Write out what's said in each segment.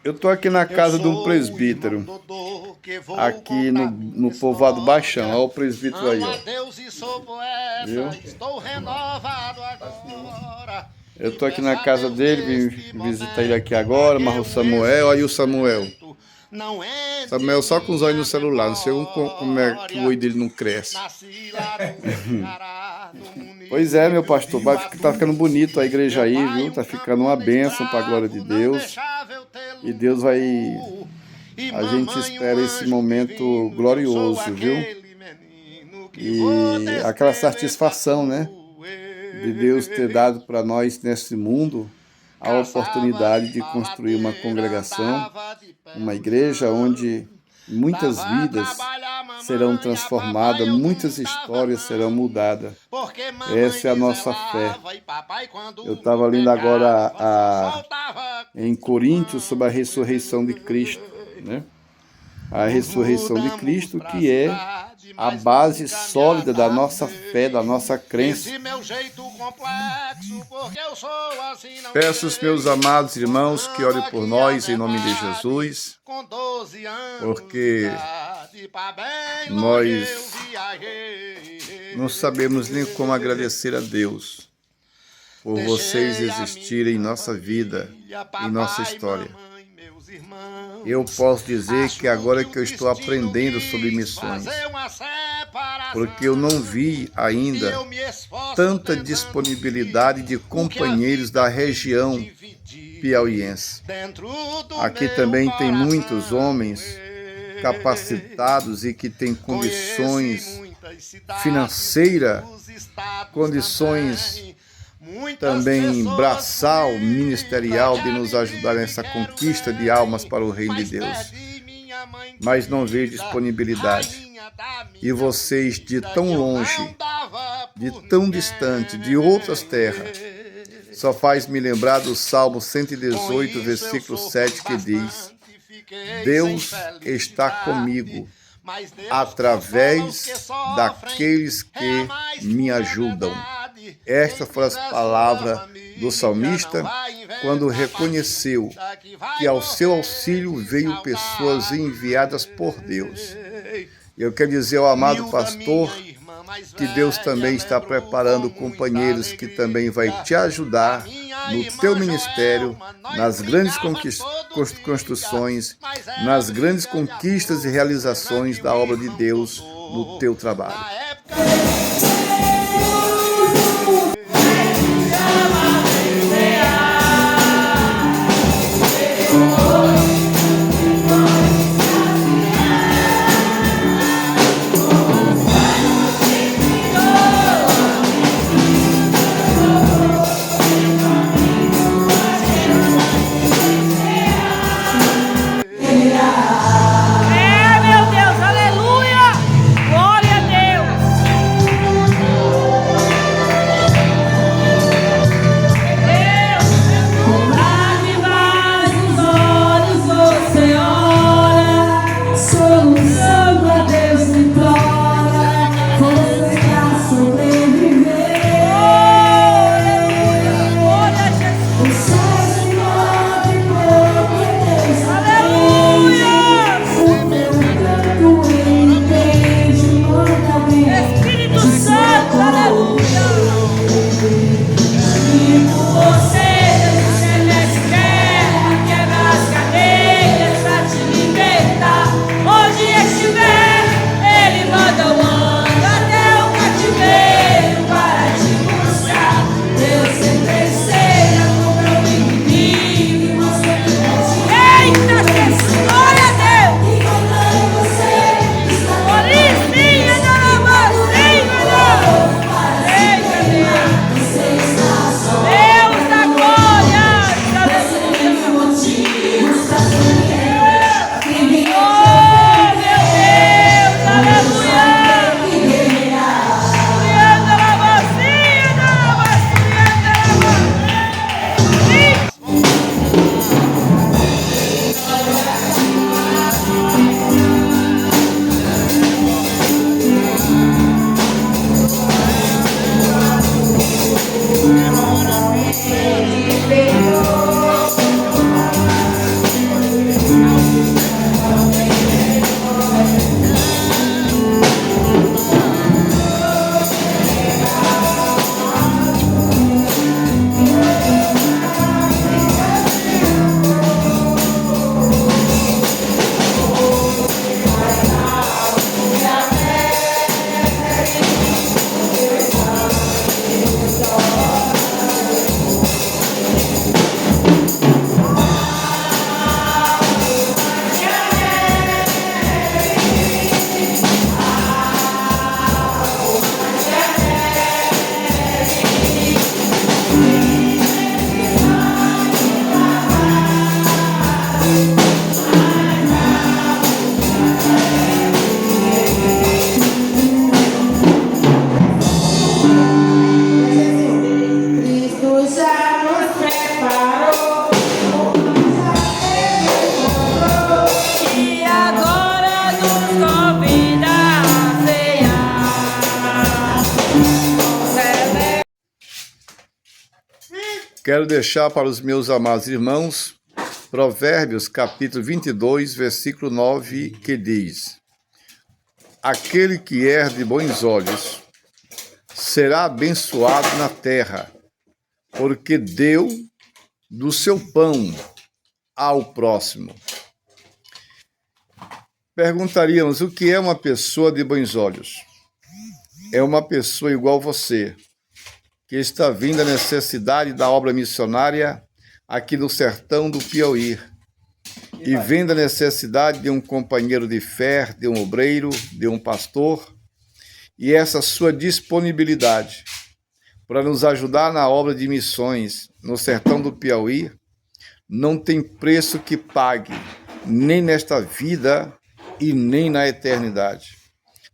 Eu tô aqui na Eu casa de um sou o irmão presbítero, Dodô, que vou aqui contar no minha povoado Baixão. Olha história. o presbítero aí, Amo a ó. Deus e sou Viu? poeta, estou renovado agora. Eu E tô aqui peço na a casa Deus dele, neste vim visitar ele aqui momento para agora, que mas o o Samuel, olha o Samuel. esquecimento não entre Samuel em só com os olhos no minha celular, não sei como é que o memória. olho dele não cresce. Nasci lá no Ceará, no Pois é, meu município pastor, de tá ficando bonito a Uatu. igreja Meu aí, pai, viu? um Tá ficando uma camponês bênção para a glória de bravo, não Deus. deixava eu tê-lo E no Deus vai, colo. E a gente mamãe, um espera esse anjo momento divino, e eu sou glorioso, viu? aquele menino que vou E aquela descrever pra satisfação, né? tu. De Deus ter dado para nós nesse mundo a Caçava oportunidade em de construir uma baladeira, congregação, andava de pé uma no igreja chão. onde muitas Dava a vidas trabalhar serão mamãe, a transformadas, papai eu muitas não dava histórias serão não. mudadas. Porque mamãe Essa é a me nossa fé. zelava e papai Eu quando me estava lendo agora pegava só soltava em com a Coríntios sobre a mão. ressurreição de Cristo, né? A Nos ressurreição de mudamos Cristo pra que é cidade, a mas base nunca me sólida da nossa fé, da adaptei. nossa crença. Esse meu jeito complexo, porque eu sou assim, não Peço aos meus sei. amados irmãos que orem Contando por aqui a nós em nome de verdade, Jesus, com 12 anos de porque idade, pra bem longe eu nós viajei. não sabemos nem como agradecer a Deus por vocês Deixei a existirem em minha nossa vida, família, em nossa papai, história. mamãe, meus irmãos. Eu posso dizer que Acho agora que o que eu estou destino aprendendo sobre quis missões, fazer uma separação, porque eu não vi e ainda eu me esforço tanta tentando disponibilidade de unir o que a companheiros vida da quis região dividir. piauiense. Dentro do Aqui meu também tem muitos coração, homens capacitados e que têm conheci condições muitas cidades financeiras, dos estados condições também. Muitas também pessoas braçal, bonitas ministerial que de a nos mim ajudar me nessa quero conquista de bem, almas para o reino de mas Deus. perdi minha mãe Mas não vejo querida, disponibilidade. rainha da minha E vocês de vida, tão que eu longe, não dava de por tão ninguém. distante, de outras terras, só faz me lembrar do Salmo 118, versículo 7, que diz: Deus está comigo através daqueles que me ajudam. Estas foram as palavras do salmista quando reconheceu que ao seu auxílio veio pessoas enviadas por Deus. Eu quero dizer ao amado pastor que Deus também está preparando companheiros que também vai te ajudar no teu ministério, nas grandes construções, nas grandes conquistas e realizações da obra de Deus no teu trabalho. É, meu Deus, aleluia! Glória a Deus! Quero deixar para os meus amados irmãos Provérbios capítulo 22, versículo 9, que diz: aquele que é de bons olhos será abençoado na terra, porque deu do seu pão ao próximo. Perguntaríamos, o que é uma pessoa de bons olhos? É uma pessoa igual você, que está vindo a necessidade da obra missionária aqui no sertão do Piauí, e vendo a necessidade de um companheiro de fé, de um obreiro, de um pastor, e essa sua disponibilidade para nos ajudar na obra de missões no sertão do Piauí, não tem preço que pague, nem nesta vida e nem na eternidade.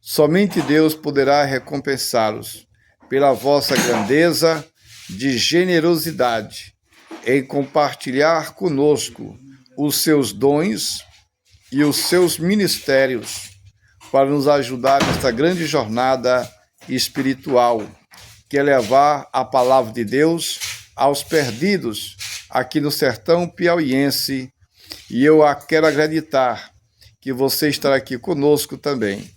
Somente Deus poderá recompensá-los pela vossa grandeza de generosidade em compartilhar conosco os seus dons e os seus ministérios para nos ajudar nesta grande jornada espiritual, que é levar a palavra de Deus aos perdidos aqui no sertão piauiense. E eu quero acreditar que você estará aqui conosco também.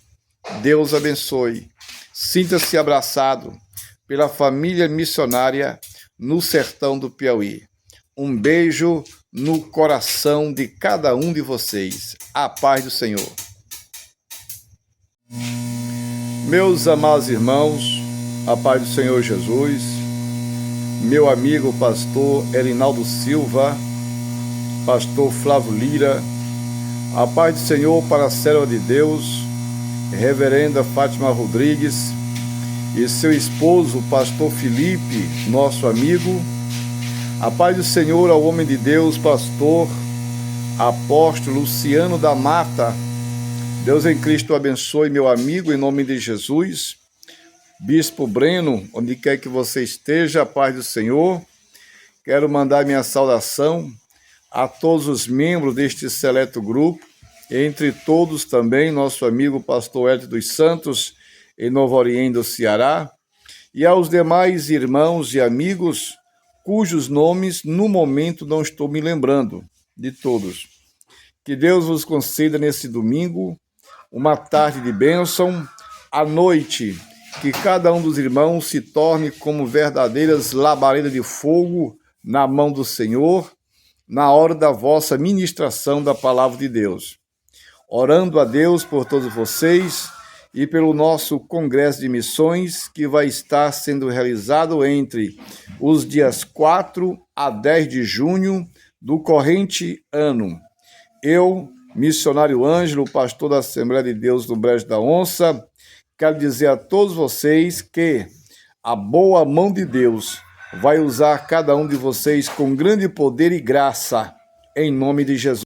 Deus abençoe. Sinta-se abraçado pela família missionária no sertão do Piauí. Um beijo no coração de cada um de vocês. A paz do Senhor. Meus amados irmãos, a paz do Senhor Jesus, meu amigo pastor Erinaldo Silva, pastor Flávio Lira, a paz do Senhor para a serva de Deus, reverenda Fátima Rodrigues, e seu esposo, pastor Felipe, nosso amigo. A paz do Senhor ao homem de Deus, pastor, apóstolo Luciano da Mata. Deus em Cristo abençoe, meu amigo, em nome de Jesus. Bispo Breno, onde quer que você esteja, a paz do Senhor. Quero mandar minha saudação a todos os membros deste seleto grupo, entre todos também nosso amigo pastor Hélio dos Santos, em Novo Oriente do Ceará, e aos demais irmãos e amigos cujos nomes no momento não estou me lembrando de todos. Que Deus vos conceda nesse domingo uma tarde de bênção, à noite, que cada um dos irmãos se torne como verdadeiras labaredas de fogo na mão do Senhor, na hora da vossa ministração da palavra de Deus. Orando a Deus por todos vocês e pelo nosso Congresso de Missões, que vai estar sendo realizado entre os dias 4 a 10 de junho do corrente ano. Eu, missionário Ângelo, pastor da Assembleia de Deus do Brejo da Onça, quero dizer a todos vocês que a boa mão de Deus vai usar cada um de vocês com grande poder e graça, em nome de Jesus.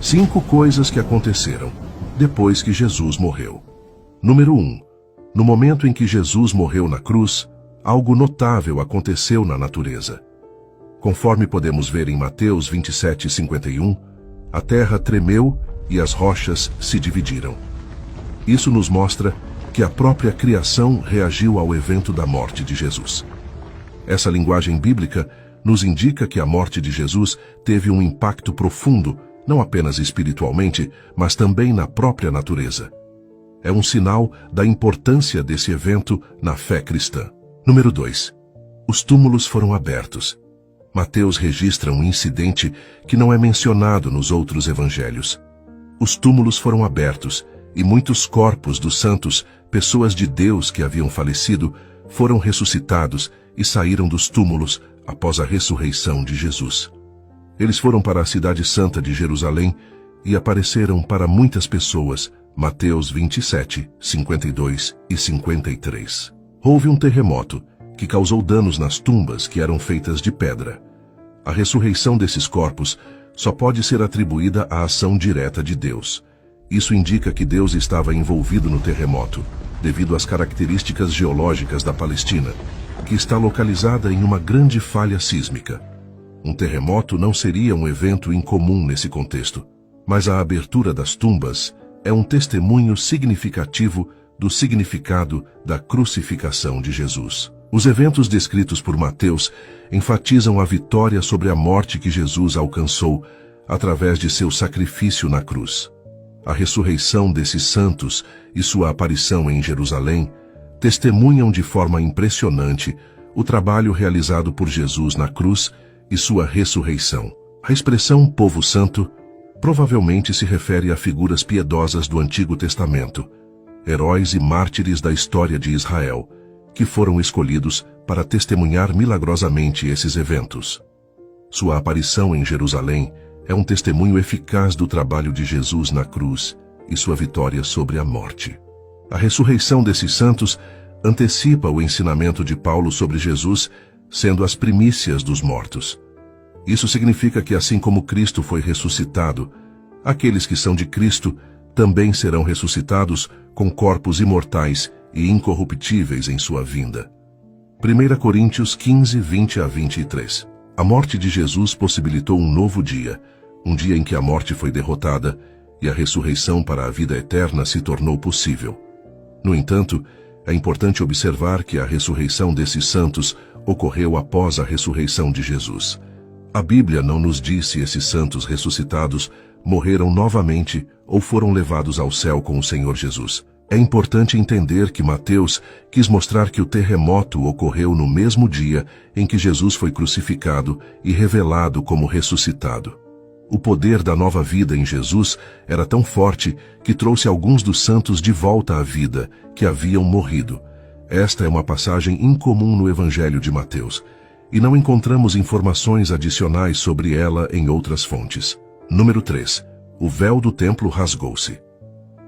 Cinco coisas que aconteceram depois que Jesus morreu. Número 1. No momento em que Jesus morreu na cruz, algo notável aconteceu na natureza. Conforme podemos ver em Mateus 27:51, a terra tremeu e as rochas se dividiram. Isso nos mostra que a própria criação reagiu ao evento da morte de Jesus. Essa linguagem bíblica nos indica que a morte de Jesus teve um impacto profundo, não apenas espiritualmente, mas também na própria natureza. É um sinal da importância desse evento na fé cristã. Número 2. Os túmulos foram abertos. Mateus registra um incidente que não é mencionado nos outros evangelhos. Os túmulos foram abertos e muitos corpos dos santos, pessoas de Deus que haviam falecido, foram ressuscitados e saíram dos túmulos após a ressurreição de Jesus. Eles foram para a cidade santa de Jerusalém e apareceram para muitas pessoas. Mateus 27, 52 e 53. Houve um terremoto que causou danos nas tumbas que eram feitas de pedra. A ressurreição desses corpos só pode ser atribuída à ação direta de Deus. Isso indica que Deus estava envolvido no terremoto, devido às características geológicas da Palestina, que está localizada em uma grande falha sísmica. Um terremoto não seria um evento incomum nesse contexto, mas a abertura das tumbas é um testemunho significativo do significado da crucificação de Jesus. Os eventos descritos por Mateus enfatizam a vitória sobre a morte que Jesus alcançou através de seu sacrifício na cruz. A ressurreição desses santos e sua aparição em Jerusalém testemunham de forma impressionante o trabalho realizado por Jesus na cruz e sua ressurreição. A expressão povo santo provavelmente se refere a figuras piedosas do Antigo Testamento, heróis e mártires da história de Israel, que foram escolhidos para testemunhar milagrosamente esses eventos. Sua aparição em Jerusalém é um testemunho eficaz do trabalho de Jesus na cruz e sua vitória sobre a morte. A ressurreição desses santos antecipa o ensinamento de Paulo sobre Jesus sendo as primícias dos mortos. Isso significa que assim como Cristo foi ressuscitado, aqueles que são de Cristo também serão ressuscitados com corpos imortais e incorruptíveis em sua vinda. 1 Coríntios 15, 20 a 23. A morte de Jesus possibilitou um novo dia, um dia em que a morte foi derrotada e a ressurreição para a vida eterna se tornou possível. No entanto, é importante observar que a ressurreição desses santos ocorreu após a ressurreição de Jesus. A Bíblia não nos diz se esses santos ressuscitados morreram novamente ou foram levados ao céu com o Senhor Jesus. É importante entender que Mateus quis mostrar que o terremoto ocorreu no mesmo dia em que Jesus foi crucificado e revelado como ressuscitado. O poder da nova vida em Jesus era tão forte que trouxe alguns dos santos de volta à vida que haviam morrido. Esta é uma passagem incomum no Evangelho de Mateus, e não encontramos informações adicionais sobre ela em outras fontes. Número 3. O véu do templo rasgou-se.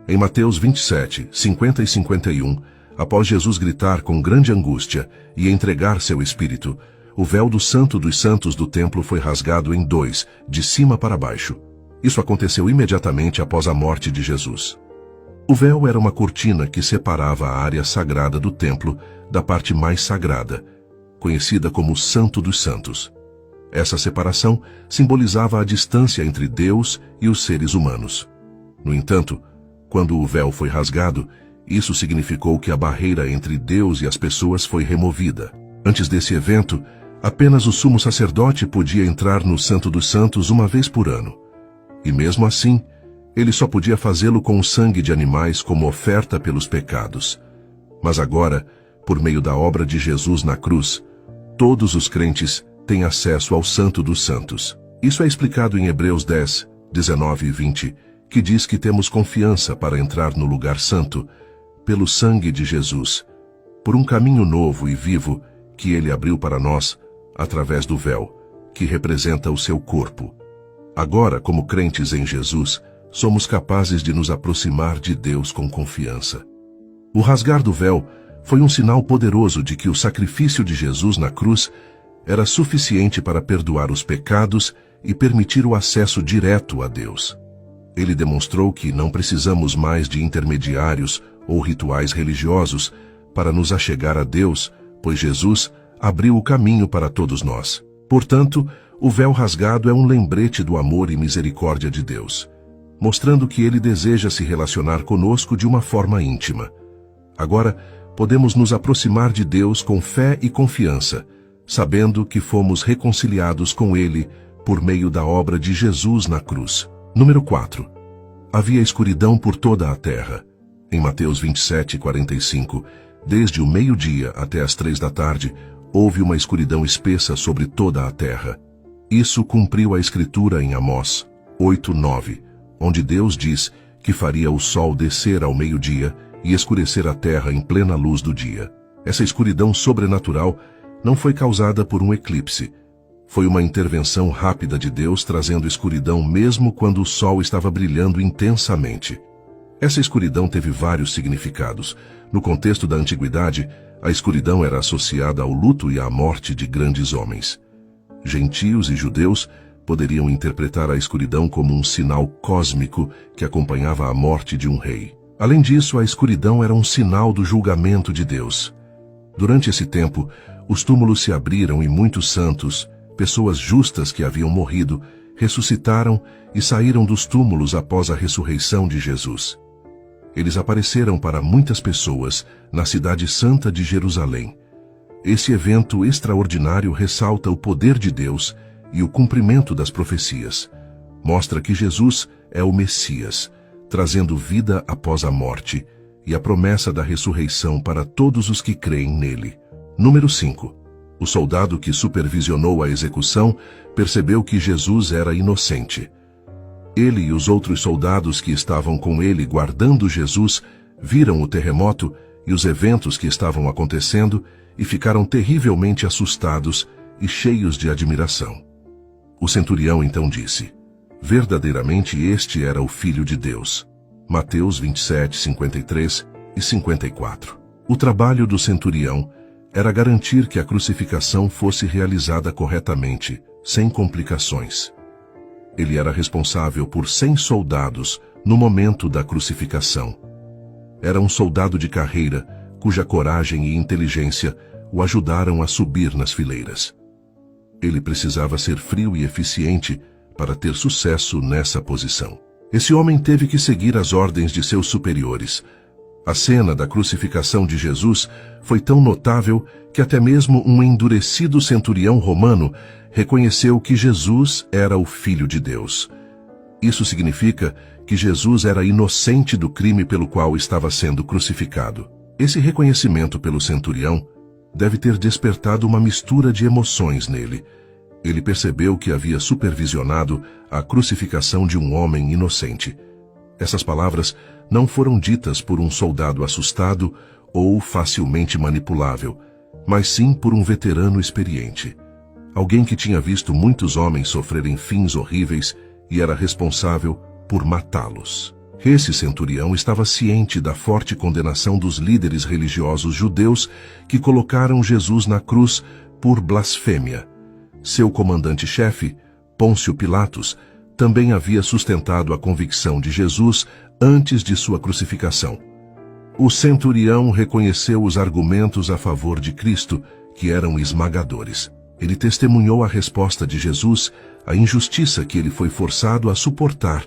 Em Mateus 27, 50 e 51, após Jesus gritar com grande angústia e entregar seu espírito, o véu do Santo dos Santos do templo foi rasgado em dois, de cima para baixo. Isso aconteceu imediatamente após a morte de Jesus. O véu era uma cortina que separava a área sagrada do templo da parte mais sagrada, conhecida como Santo dos Santos. Essa separação simbolizava a distância entre Deus e os seres humanos. No entanto, quando o véu foi rasgado, isso significou que a barreira entre Deus e as pessoas foi removida. Antes desse evento, apenas o sumo sacerdote podia entrar no Santo dos Santos uma vez por ano. E mesmo assim, ele só podia fazê-lo com o sangue de animais como oferta pelos pecados. Mas agora, por meio da obra de Jesus na cruz, todos os crentes têm acesso ao Santo dos Santos. Isso é explicado em Hebreus 10, 19 e 20, que diz que temos confiança para entrar no lugar santo pelo sangue de Jesus, por um caminho novo e vivo que ele abriu para nós através do véu, que representa o seu corpo. Agora, como crentes em Jesus, somos capazes de nos aproximar de Deus com confiança. O rasgar do véu foi um sinal poderoso de que o sacrifício de Jesus na cruz era suficiente para perdoar os pecados e permitir o acesso direto a Deus. Ele demonstrou que não precisamos mais de intermediários ou rituais religiosos para nos achegar a Deus, pois Jesus abriu o caminho para todos nós. Portanto, o véu rasgado é um lembrete do amor e misericórdia de Deus, mostrando que Ele deseja se relacionar conosco de uma forma íntima. Agora, podemos nos aproximar de Deus com fé e confiança, sabendo que fomos reconciliados com Ele por meio da obra de Jesus na cruz. Número 4. Havia escuridão por toda a terra. Em Mateus 27, 45, desde o meio-dia até as 3 da tarde, houve uma escuridão espessa sobre toda a terra. Isso cumpriu a escritura em Amós 8, 9, onde Deus diz que faria o sol descer ao meio-dia e escurecer a terra em plena luz do dia. Essa escuridão sobrenatural não foi causada por um eclipse. Foi uma intervenção rápida de Deus trazendo escuridão mesmo quando o sol estava brilhando intensamente. Essa escuridão teve vários significados. No contexto da antiguidade, a escuridão era associada ao luto e à morte de grandes homens. Gentios e judeus poderiam interpretar a escuridão como um sinal cósmico que acompanhava a morte de um rei. Além disso, a escuridão era um sinal do julgamento de Deus. Durante esse tempo, os túmulos se abriram e muitos santos, pessoas justas que haviam morrido, ressuscitaram e saíram dos túmulos após a ressurreição de Jesus. Eles apareceram para muitas pessoas na cidade santa de Jerusalém. Esse evento extraordinário ressalta o poder de Deus e o cumprimento das profecias. Mostra que Jesus é o Messias, trazendo vida após a morte e a promessa da ressurreição para todos os que creem nele. Número 5. O soldado que supervisionou a execução percebeu que Jesus era inocente. Ele e os outros soldados que estavam com ele guardando Jesus viram o terremoto e os eventos que estavam acontecendo e ficaram terrivelmente assustados e cheios de admiração. O centurião então disse: verdadeiramente este era o Filho de Deus. Mateus 27, 53 e 54. O trabalho do centurião era garantir que a crucificação fosse realizada corretamente, sem complicações. Ele era responsável por 100 soldados no momento da crucificação. Era um soldado de carreira, cuja coragem e inteligência o ajudaram a subir nas fileiras. Ele precisava ser frio e eficiente para ter sucesso nessa posição. Esse homem teve que seguir as ordens de seus superiores. A cena da crucificação de Jesus foi tão notável que até mesmo um endurecido centurião romano reconheceu que Jesus era o Filho de Deus. Isso significa que Jesus era inocente do crime pelo qual estava sendo crucificado. Esse reconhecimento pelo centurião deve ter despertado uma mistura de emoções nele. Ele percebeu que havia supervisionado a crucificação de um homem inocente. Essas palavras não foram ditas por um soldado assustado ou facilmente manipulável, mas sim por um veterano experiente. Alguém que tinha visto muitos homens sofrerem fins horríveis e era responsável por matá-los. Esse centurião estava ciente da forte condenação dos líderes religiosos judeus que colocaram Jesus na cruz por blasfêmia. Seu comandante-chefe, Pôncio Pilatos, também havia sustentado a convicção de Jesus antes de sua crucificação. O centurião reconheceu os argumentos a favor de Cristo, que eram esmagadores. Ele testemunhou a resposta de Jesus à injustiça que ele foi forçado a suportar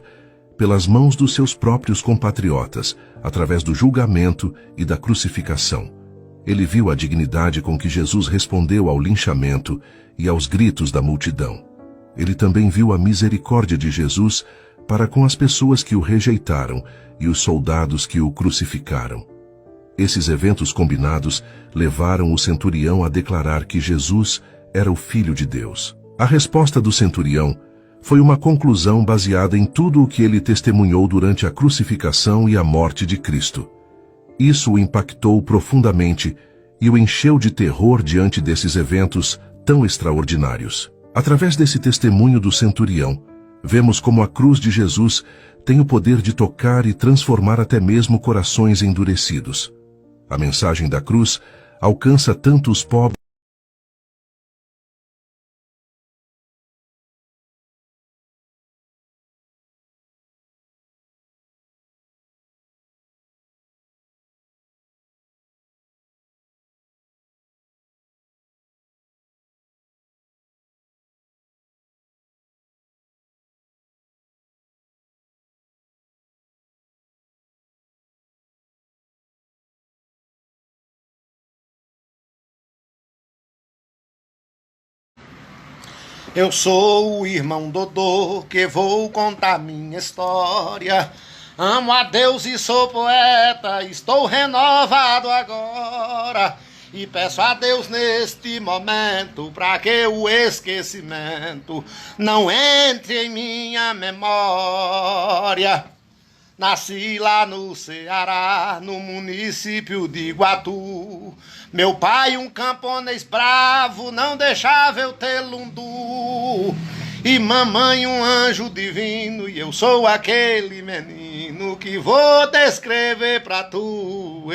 pelas mãos dos seus próprios compatriotas, através do julgamento e da crucificação. Ele viu a dignidade com que Jesus respondeu ao linchamento e aos gritos da multidão. Ele também viu a misericórdia de Jesus para com as pessoas que o rejeitaram e os soldados que o crucificaram. Esses eventos combinados levaram o centurião a declarar que Jesus era o Filho de Deus. A resposta do centurião foi uma conclusão baseada em tudo o que ele testemunhou durante a crucificação e a morte de Cristo. Isso o impactou profundamente e o encheu de terror diante desses eventos tão extraordinários. Através desse testemunho do centurião, vemos como a cruz de Jesus tem o poder de tocar e transformar até mesmo corações endurecidos. A mensagem da cruz alcança tanto os pobres Eu sou o irmão Dodô, que vou contar minha história. Amo a Deus e sou poeta, estou renovado agora. E peço a Deus neste momento, para que o esquecimento não entre em minha memória. Nasci lá no Ceará, no município de Iguatu. Meu pai, um camponês bravo, não deixava eu ter lundu. E mamãe, um anjo divino, e eu sou aquele menino que vou descrever pra tu.